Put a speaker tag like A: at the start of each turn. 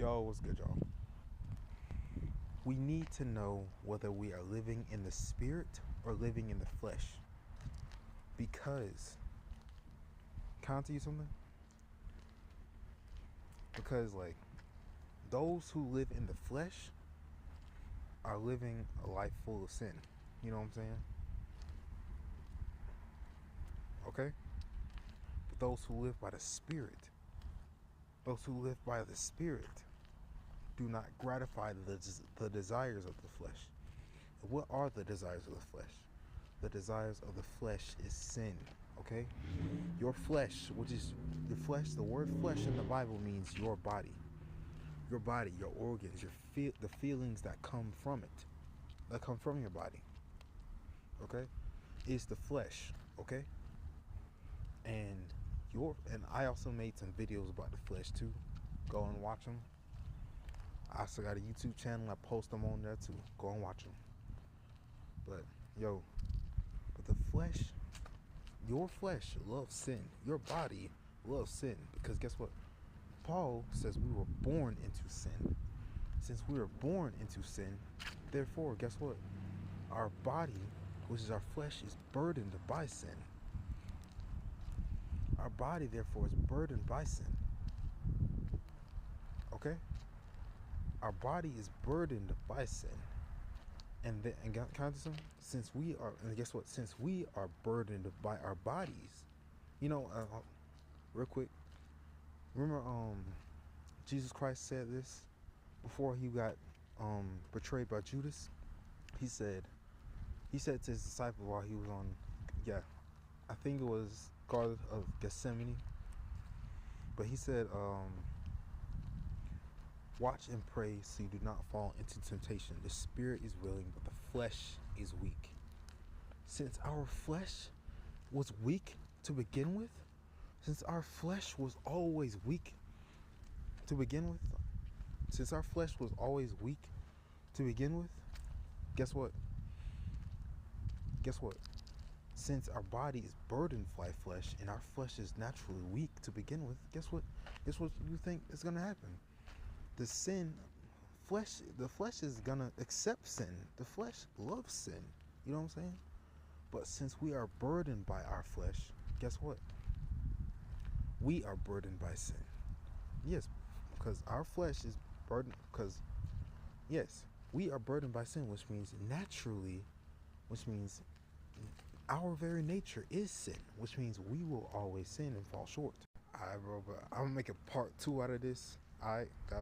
A: Yo, what's good, y'all? We need to know whether we are living in the spirit or living in the flesh. Because, can I tell you something? Because, those who live in the flesh are living a life full of sin. You know what I'm saying? Okay? But those who live by the spirit, do not gratify the desires of the flesh. What are the desires of the flesh? The desires of the flesh is sin. Okay? Your flesh, which is your flesh, the word flesh in the Bible means your body. Your body, your organs, the feelings that come from it, that come from your body. Okay? Is the flesh. Okay? And I also made some videos about the flesh too. Go and watch them. I also got a YouTube channel. I post them on there too. Go and watch them. But but the flesh, your flesh loves sin. Your body loves sin because guess what? Paul says we were born into sin. Since we were born into sin, therefore, guess what? Our body, which is our flesh, is burdened by sin. Our body, therefore, is burdened by sin. Okay? Our body is burdened by sin. And can I do something? Since we are, and guess what? Since we are burdened by our bodies, real quick, remember, Jesus Christ said this before he got betrayed by Judas. He said to his disciple while he was on, I think it was Garden of Gethsemane, but he said, watch and pray so you do not fall into temptation. The spirit is willing, but the flesh is weak. Since our flesh was weak to begin with, since our flesh was always weak to begin with, guess what? Since our body is burdened by flesh and our flesh is naturally weak to begin with, guess what you think is going to happen? The flesh is going to accept sin. The flesh loves sin. You know what I'm saying? But since we are burdened by our flesh, guess what? We are burdened by sin. Yes, because our flesh is burdened, yes, we are burdened by sin, which means our very nature is sin, which means we will always sin and fall short. Alright, bro, but I'm gonna make a part 2 out of this. Alright,